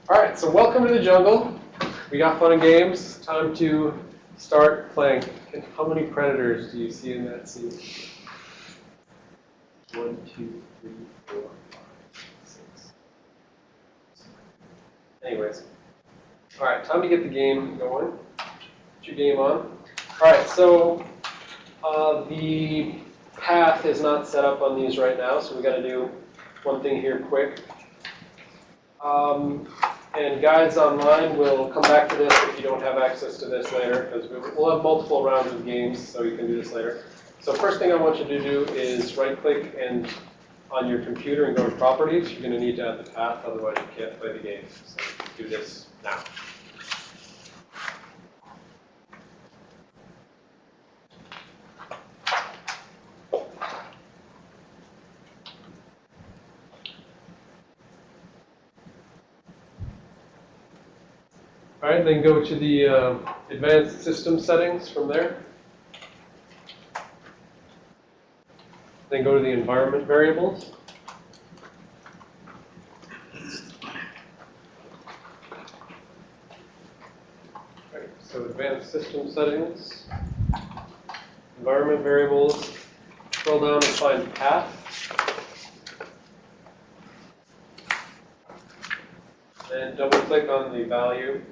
All right, so welcome to the jungle. We got fun and games. Time to start playing. How many predators do you see in that scene? 1, 2, 3, 4, 5, 6. Anyways. All right, time to get the game going. Put your game on. All right, so the path is not set up on these right now, so we got to do one thing here quick. And guides online will come back to this if you don't have access to this later, because we'll have multiple rounds of games, so you can do this later. So first thing I want you to do is right-click and on your computer and go to Properties. You're going to need to add the path, otherwise you can't play the game. So do this now. All right, then go to the advanced system settings from there. Then go to the environment variables. All right, so advanced system settings, environment variables, scroll down and find path. Then double click on the value.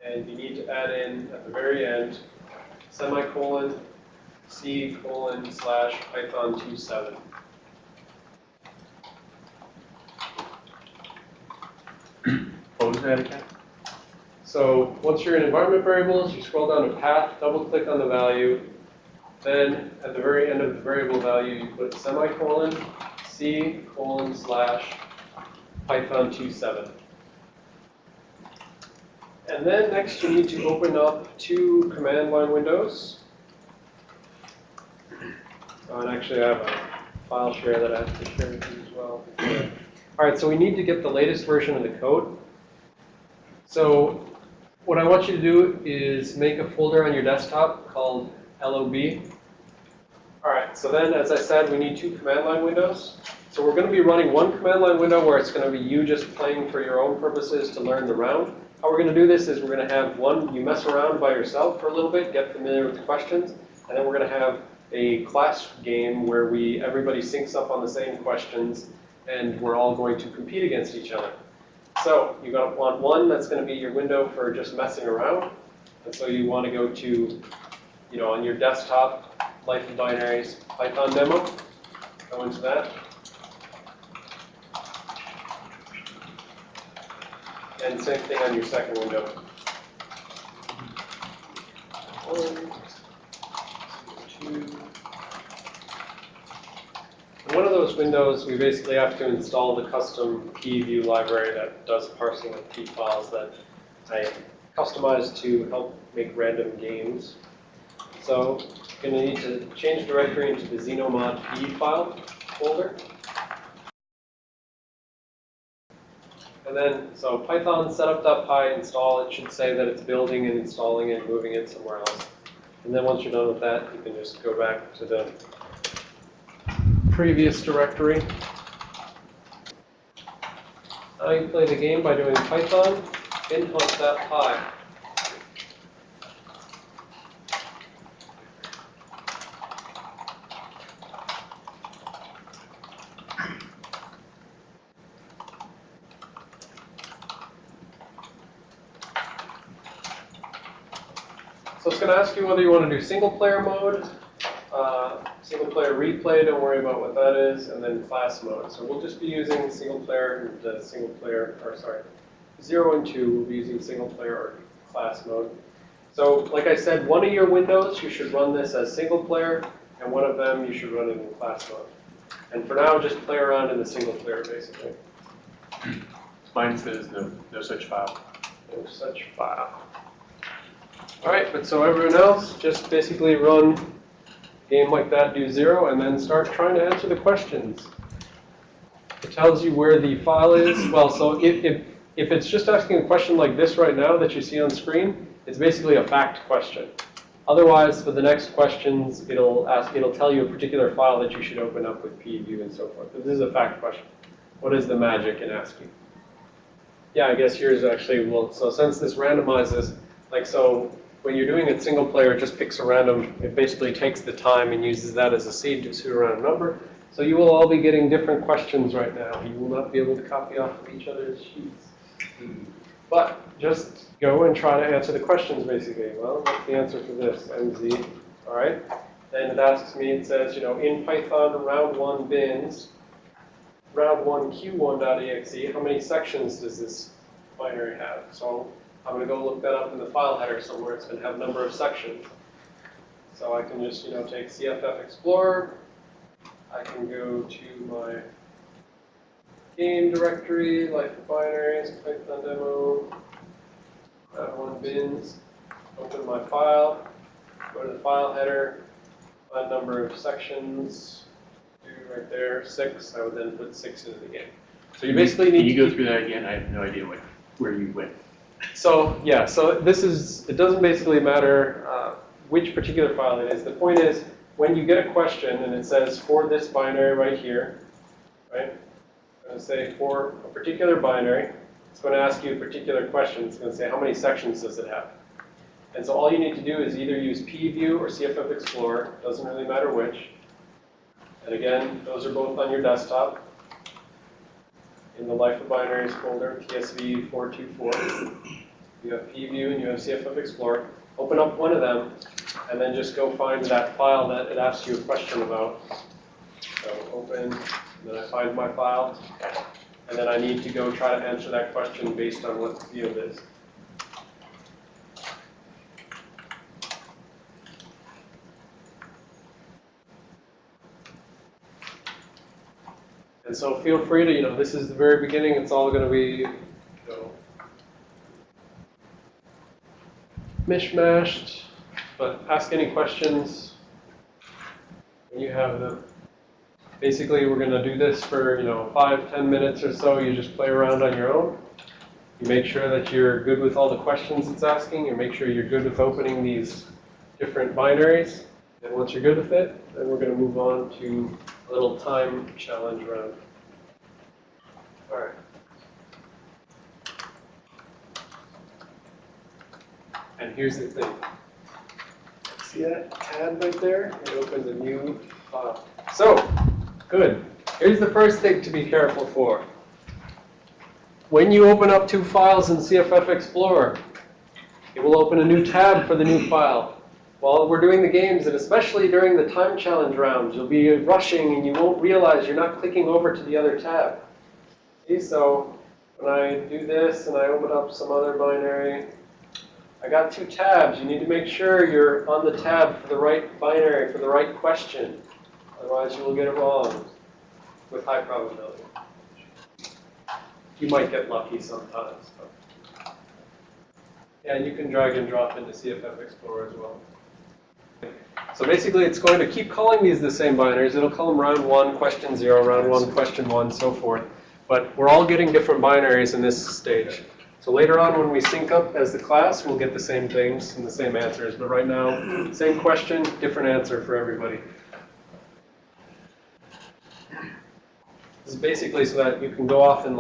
And you need to add in, at the very end, semicolon, C:/ Python 27. What was that again? So once you're in environment variables, you scroll down to path, double click on the value. Then at the very end of the variable value, you put semicolon, C:/ Python 27. And then next you need to open up 2 command line windows. Oh, and actually I have a file share that I have to share with you as well. All right, so we need to get the latest version of the code. So what I want you to do is make a folder on your desktop called LOB. All right, so then as I said, we need 2 command line windows. So we're going to be running one command line window where it's going to be you just playing for your own purposes to learn the round. How we're going to do this is we're going to have one, you mess around by yourself for a little bit, get familiar with the questions, and then we're going to have a class game where everybody syncs up on the same questions, and we're all going to compete against each other. So you want one that's going to be your window for just messing around, and so you want to go to, on your desktop, Life of Binaries Python demo, go into that. And same thing on your second window. 1, 2. In one of those windows, we basically have to install the custom p-view library that does parsing of p files that I customized to help make random games. So you're going to need to change directory into the xenomod p file folder. And then, so Python setup.py install, it should say that it's building and installing and moving it somewhere else. And then once you're done with that, you can just go back to the previous directory. Now you play the game by doing Python BinHunt.py. So it's going to ask you whether you want to do single player mode, single player replay, don't worry about what that is, and then class mode. So we'll just be using single player, 0 and 2, we'll be using single player or class mode. So like I said, one of your windows, you should run this as single player, and one of them, you should run it in class mode. And for now, just play around in the single player, basically. Mine says no such file. No such file. All right, but so everyone else, just basically run a game like that, do 0, and then start trying to answer the questions. It tells you where the file is. Well, so if it's just asking a question like this right now that you see on screen, it's basically a fact question. Otherwise, for the next questions, it'll tell you a particular file that you should open up with pview and so forth. But this is a fact question. What is the magic in asking? Yeah, I guess yours actually will. So since this randomizes, like so when you're doing it single player, it just picks a random, it basically takes the time and uses that as a seed to pseudo-random number. So you will all be getting different questions right now. You will not be able to copy off of each other's sheets. But just go and try to answer the questions basically. Well, what's the answer for this? MZ, all right? Then it asks me, it says, in Python round 1 bins, round 1 q1.exe, how many sections does this binary have? So I'm going to go look that up in the file header somewhere. It's going to have a number of sections. So I can just, take CFF Explorer. I can go to my game directory, life of binaries, Python demo, round 1 bins, open my file, go to the file header, find number of sections, right there, 6. I would then put 6 into the game. So you basically need to... Can you go through that again? I have no idea where you went. So, yeah, so this is, it doesn't basically matter which particular file it is. The point is, when you get a question and it says for this binary right here, right? I'm going to say for a particular binary, it's going to ask you a particular question. It's going to say how many sections does it have? And so all you need to do is either use pview or CFF Explorer. Doesn't really matter which. And again, those are both on your desktop in the Life of Binaries folder, TSV 424. You have pview and you have CFF Explorer. Open up one of them, and then just go find that file that it asks you a question about. So open, and then I find my file, and then I need to go try to answer that question based on what the field is. And so feel free to, this is the very beginning. It's all going to be, mishmashed, but ask any questions when you have them. Basically, we're going to do this for, 5-10 minutes or so. You just play around on your own. You make sure that you're good with all the questions it's asking. You make sure you're good with opening these different binaries. And once you're good with it, then we're going to move on to a little time challenge round. All right. And here's the thing. See that tab right there? It opens a new file. So, good. Here's the first thing to be careful for. When you open up 2 files in CFF Explorer, it will open a new tab for the new file. While we're doing the games, and especially during the time challenge rounds, you'll be rushing and you won't realize you're not clicking over to the other tab. See, so when I do this and I open up some other binary, I got 2 tabs. You need to make sure you're on the tab for the right binary, for the right question. Otherwise, you will get it wrong with high probability. You might get lucky sometimes. But. Yeah, and you can drag and drop into CFF Explorer as well. So basically, it's going to keep calling these the same binaries. It'll call them round 1, question 0, round 1, question 1, so forth. But we're all getting different binaries in this stage. So later on, when we sync up as the class, we'll get the same things and the same answers. But right now, same question, different answer for everybody. This is basically so that you can go off and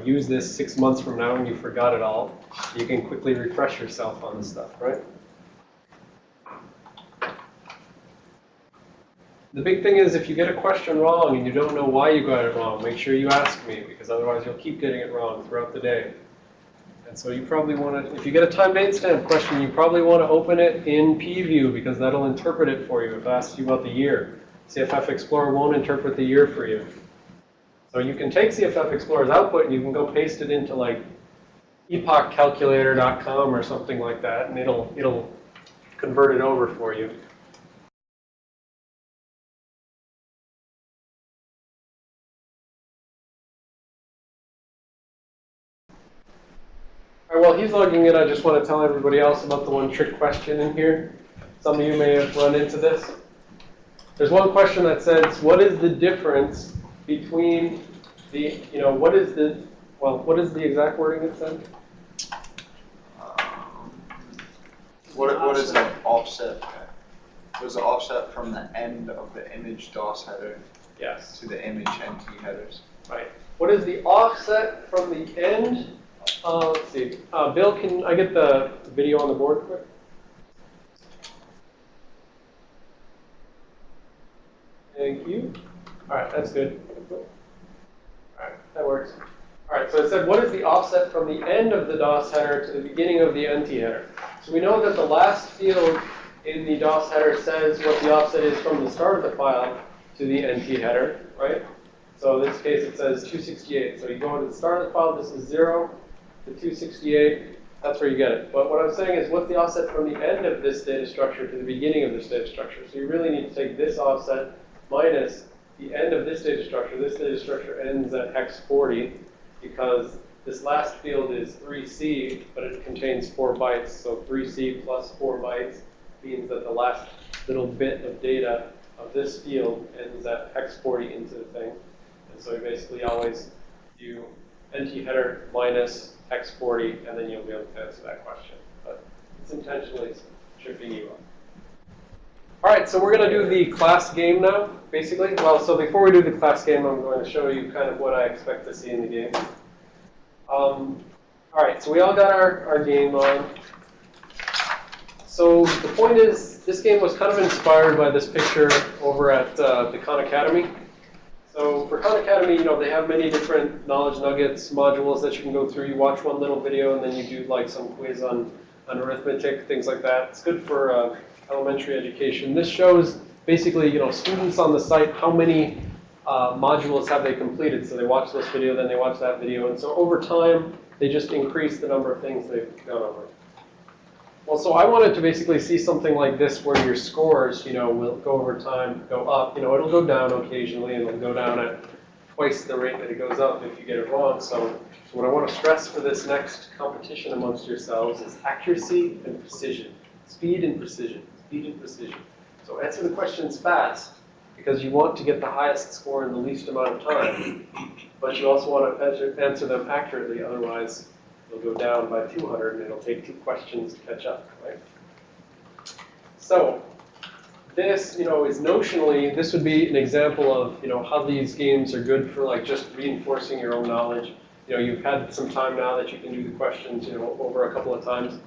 use this 6 months from now when you forgot it all. You can quickly refresh yourself on this stuff, right? The big thing is if you get a question wrong and you don't know why you got it wrong, make sure you ask me, because otherwise you'll keep getting it wrong throughout the day. And so you probably want to, if you get a time date stamp question, you probably want to open it in pview, because that'll interpret it for you if it asks you about the year. CFF Explorer won't interpret the year for you. So you can take CFF Explorer's output and you can go paste it into epochcalculator.com or something like that, and it'll convert it over for you. All right, while he's logging in, I just want to tell everybody else about the one trick question in here. Some of you may have run into this. There's one question that says, what is the difference between the, what is the exact wording it said? What is the offset? What is the offset from the end of the image DOS header Yes. to the image NT headers? Right. What is the offset from the end Let's see. Bill, can I get the video on the board quick? Thank you. All right, that's good. All right, that works. All right, so it said, what is the offset from the end of the DOS header to the beginning of the NT header? So we know that the last field in the DOS header says what the offset is from the start of the file to the NT header, right? So in this case, it says 268. So you go to the start of the file, this is 0 to 268. That's where you get it. But what I'm saying is, what's the offset from the end of this data structure to the beginning of this data structure? So you really need to take this offset minus the end of this data structure. This data structure ends at hex 40 because this last field is 3C, but it contains 4 bytes. So 3C plus 4 bytes means that the last little bit of data of this field ends at hex 40 into the thing. And so you basically always do NT header minus hex 40, and then you'll be able to answer that question. But it's intentionally tripping you up. All right, so we're going to do the class game now, basically. Well, so before we do the class game, I'm going to show you kind of what I expect to see in the game. All right, so we all got our game on. So the point is, this game was kind of inspired by this picture over at the Khan Academy. So for Khan Academy, you know, they have many different knowledge nuggets, modules that you can go through. You watch one little video, and then you do like some quiz on arithmetic, things like that. It's good for elementary education. This shows basically, you know, students on the site, how many modules have they completed. So they watch this video, then they watch that video. And so over time, they just increase the number of things they've gone over. Well, so I wanted to basically see something like this where your scores, you know, will go over time, go up. You know, it'll go down occasionally, and it'll go down at twice the rate that it goes up if you get it wrong. So what I want to stress for this next competition amongst yourselves is accuracy and precision. Speed and precision. Speed and precision. So answer the questions fast because you want to get the highest score in the least amount of time. But you also want to answer them accurately, otherwise you'll go down by 200 and it'll take 2 questions to catch up, right? So this, you know, is notionally, this would be an example of, you know, how these games are good for like just reinforcing your own knowledge. You know, you've had some time now that you can do the questions, you know, over a couple of times.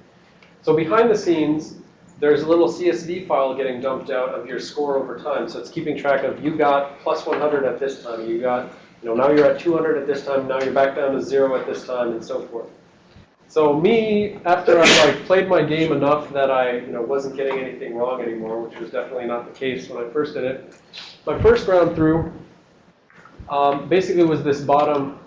So behind the scenes, there's a little CSV file getting dumped out of your score over time. So it's keeping track of, you got plus 100 at this time, you got, you know, now you're at 200 at this time, now you're back down to 0 at this time, and so forth. So me, after I like played my game enough that I, you know, wasn't getting anything wrong anymore, which was definitely not the case when I first did it. My first round through basically was this bottom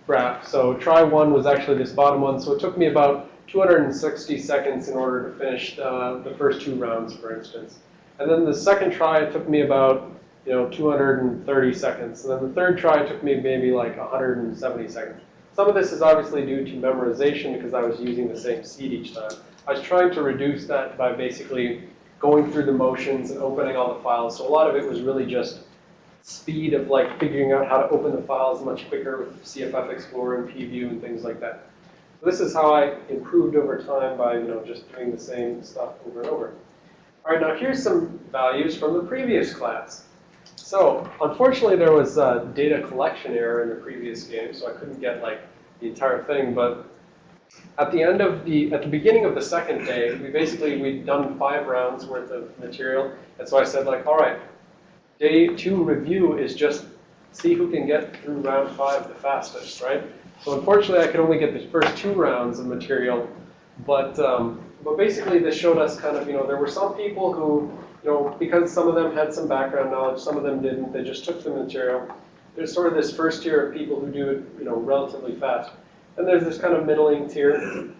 graph. So try 1 was actually this bottom one. So it took me about 260 seconds in order to finish the first 2 rounds, for instance. And then the second try, it took me about, you know, 230 seconds. And then the third try took me maybe like 170 seconds. Some of this is obviously due to memorization because I was using the same seed each time. I was trying to reduce that by basically going through the motions and opening all the files. So a lot of it was really just speed of like figuring out how to open the files much quicker with CFF Explorer and PView and things like that. So this is how I improved over time by, you know, just doing the same stuff over and over. All right, now here's some values from the previous class. So unfortunately, there was a data collection error in the previous game, so I couldn't get like the entire thing. But at the beginning of the second day, we'd done 5 rounds worth of material, and so I said like, all right, day 2 review is just see who can get through round 5 the fastest, right? So unfortunately, I could only get the first 2 rounds of material, but basically this showed us kind of, you know, there were some people who, you know, because some of them had some background knowledge, some of them didn't, they just took the material. There's sort of this first tier of people who do it, you know, relatively fast. And there's this kind of middling tier. And,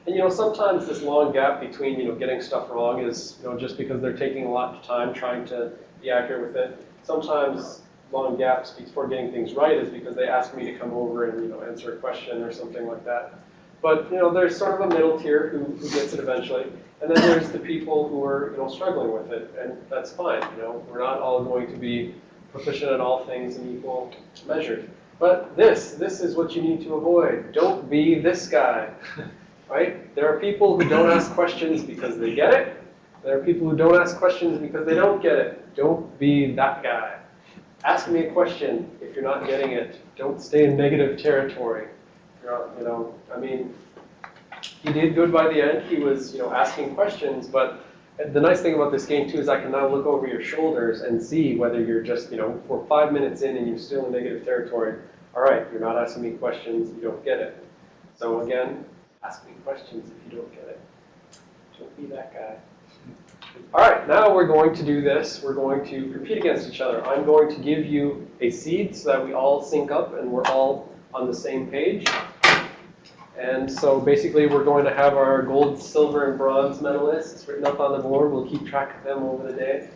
you know, sometimes this long gap between, you know, getting stuff wrong is, you know, just because they're taking a lot of time trying to be accurate with it. Sometimes long gaps before getting things right is because they ask me to come over and, you know, answer a question or something like that. But, you know, there's sort of a middle tier who gets it eventually. And then there's the people who are, you know, struggling with it, and that's fine. You know, we're not all going to be proficient at all things in equal measures. But this is what you need to avoid. Don't be this guy, right? There are people who don't ask questions because they get it. There are people who don't ask questions because they don't get it. Don't be that guy. Ask me a question if you're not getting it. Don't stay in negative territory. You know, I mean, he did good by the end. He was, you know, asking questions, but the nice thing about this game too is I can now look over your shoulders and see whether you're just, you know, for 5 minutes in and you're still in negative territory. All right, you're not asking me questions, you don't get it. So again, ask me questions if you don't get it. Don't be that guy. All right, now we're going to do this. We're going to compete against each other. I'm going to give you a seed so that we all sync up and we're all on the same page. And so basically we're going to have our gold, silver, and bronze medalists written up on the board. We'll keep track of them over the day.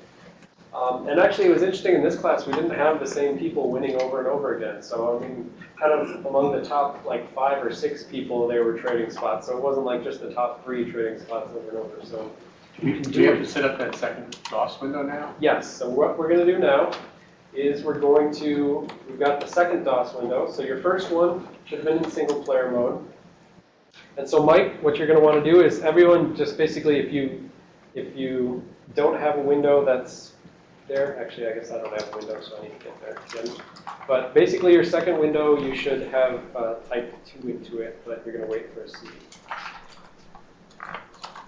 And actually it was interesting in this class, we didn't have the same people winning over and over again. So I mean, kind of among the top like 5 or 6 people, they were trading spots. So it wasn't like just the top 3 trading spots over and over. So Do we have to set up that second DOS window now? yes, so what we're going to do now is we've got the second DOS window. So your first one should have been in single player mode. And so Mike, what you're going to want to do is everyone just basically if you don't have a window that's there, actually I guess I don't have a window so I need to get there again. But basically your second window you should have typed 2 into it, but you're going to wait for a C.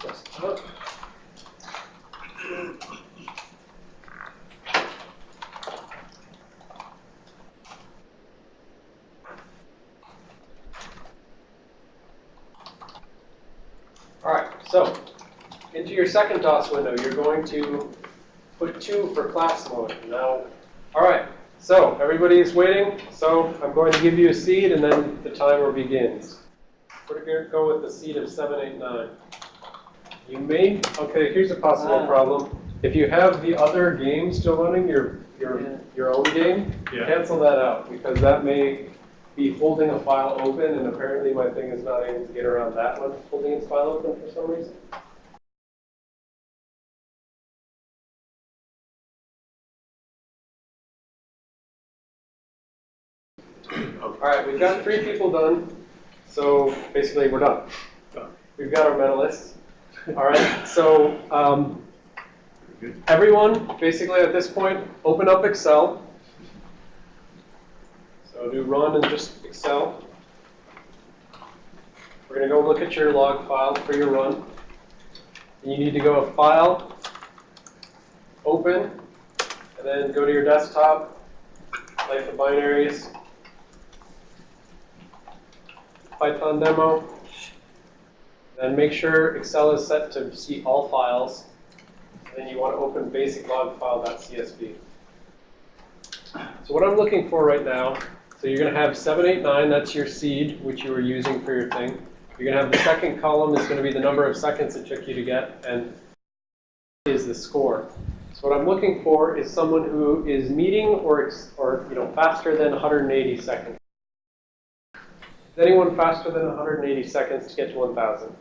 Desktop. All right, so into your second DOS window, you're going to put 2 for class mode. Now, all right, so everybody's waiting. So I'm going to give you a seed, and then the timer begins. We're going to go with the seed of 789. You may, okay, here's a possible problem. If you have the other game still running, your own game, cancel that out, because that may be holding a file open, and apparently my thing is not able to get around that one holding its file open for some reason. All right, we've got 3 people done, so basically we're done. We've got our medalists. All right, so everyone, basically at this point, open up Excel. So do run and just Excel. We're going to go look at your log file for your run. And you need to go to File, Open, and then go to your desktop, Life of Binaries, Python demo, and make sure Excel is set to see all files. And then you want to open basic log file.csv. So what I'm looking for right now, so you're going to have 789, that's your seed, which you were using for your thing. You're going to have the second column is going to be the number of seconds it took you to get, and is the score. So what I'm looking for is someone who is meeting or faster than 180 seconds. Is anyone faster than 180 seconds to get to 1,000?